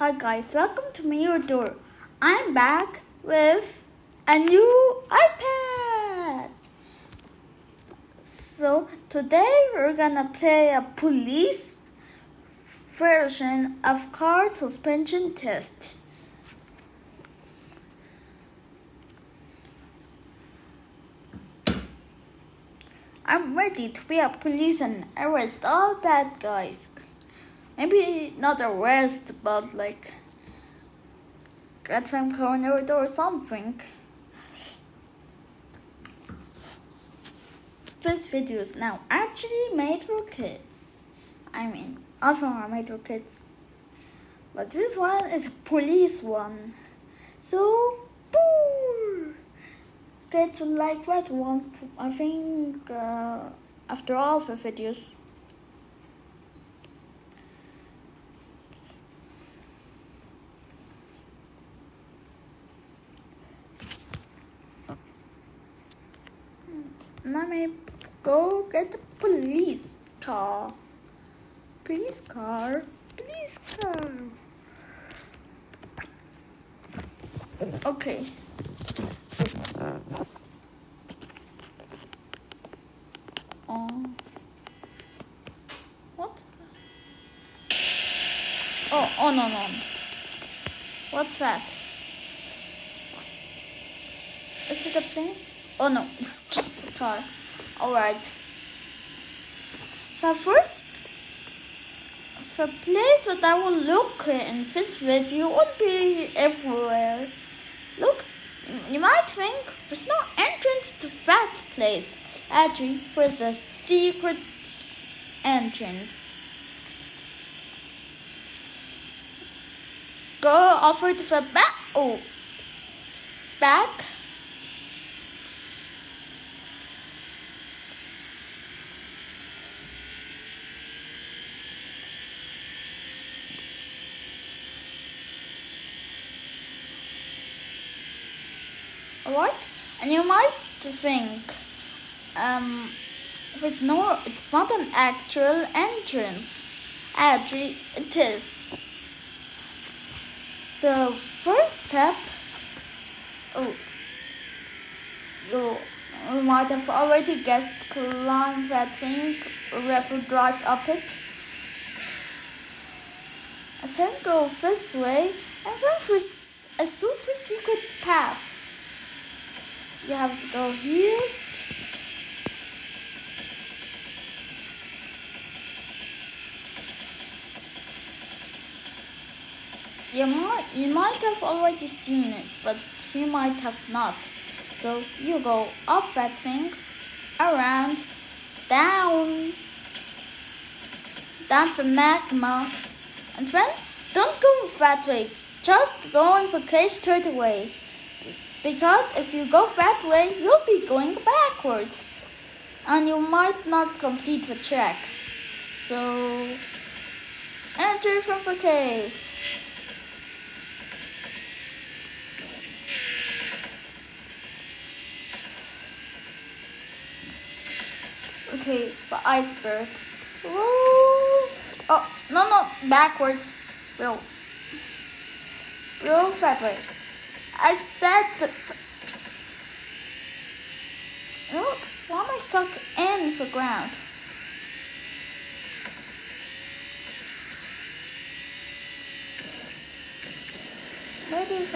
Hi guys, welcome to Mirror Door. I'm back with a new iPad. So today we're gonna play a police version of car suspension test. I'm ready to be a police and arrest all bad guys. Maybe not arrest, but like get them cornered or something. This video is now actually made for kids. All of them are made for kids. But this one is a police one. So, boo! Kids will like that one, I think, after all the videos. Let me go get the police car. Police car. Police car. Okay. What? Oh no. What's that? Is it a plane? Oh no, it's just a car. Alright. So first, the place that I will look in this video won't be everywhere. Look, you might think there's no entrance to that place. Actually, there's a secret entrance. Go over to the back. Oh, back. Alright, and you might think, it's not an actual entrance. Actually, it is. So, first step, you might have already guessed, climb that thing, or have to drive up it. And then go this way, and then there's a super secret path. You have to go here. You might have already seen it, but you might have not. So you go up that thing, around, down the magma, and then don't go that way. Just go in the cave straight away. Because if you go that way, you'll be going backwards. And you might not complete the track. So, enter from the cave. Okay, the iceberg. Whoa. Oh, no, backwards. Go that way. I said, look, why am I stuck in the ground? Maybe if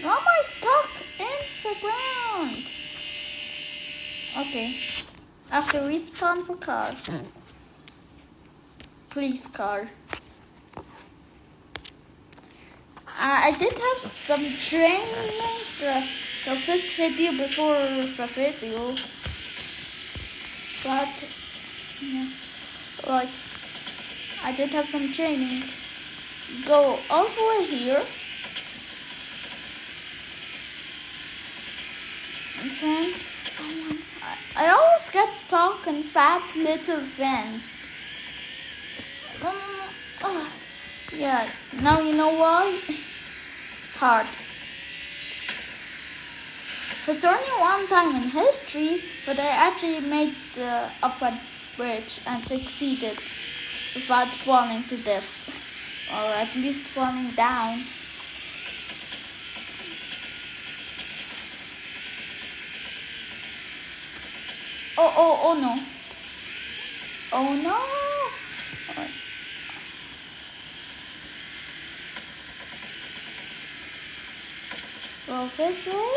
why am I stuck in the ground? Okay, I have to respawn the car. Police car. I did have some training of this video before the video, but yeah, right, I did have some training. Go all the way here, okay. I always get stuck in that little vents. Yeah, now you know why? Hard. There's only one time in history that I actually made up that bridge and succeeded without falling to death, or at least falling down. Oh no. Oh no. Go this way.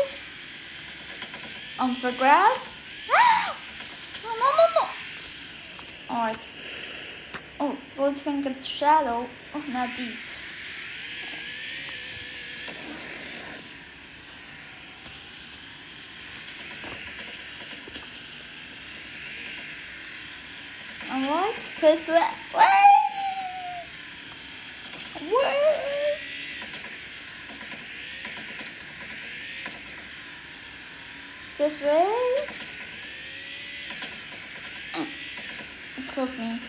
On the grass. No. Alright. Oh, don't think it's shallow. Oh, not deep. Alright, this way. This way. Excuse me.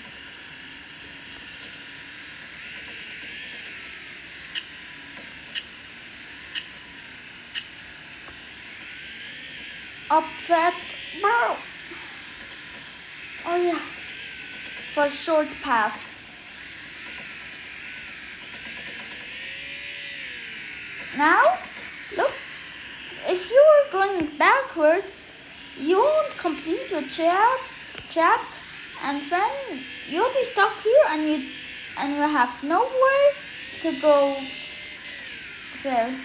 Up that barrel. Oh yeah. For a short path. Now, look. If you are going backwards, you won't complete your track, and then you'll be stuck here, and you have nowhere to go there.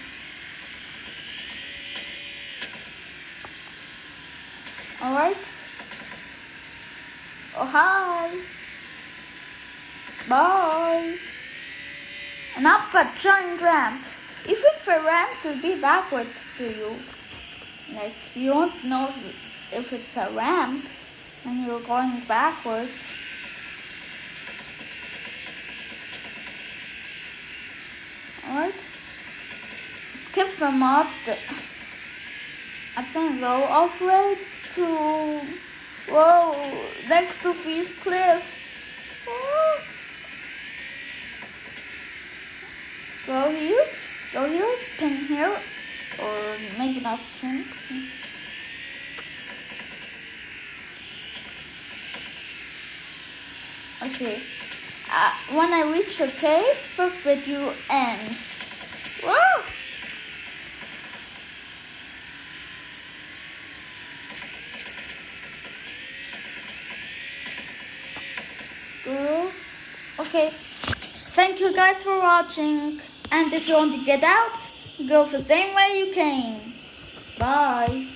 Alright. Oh hi. Bye. And up that giant ramp. Even the ramps will be backwards to you. Like, you won't know if it's a ramp and you're going backwards. Alright. Skip the mud. I think go all the way to... Whoa! Next to these cliffs. Whoa. Go here, spin here, or maybe not spin. Okay, when I reach a cave, the video ends. Whoa! Girl. Okay, thank you guys for watching. And if you want to get out, go the same way you came. Bye.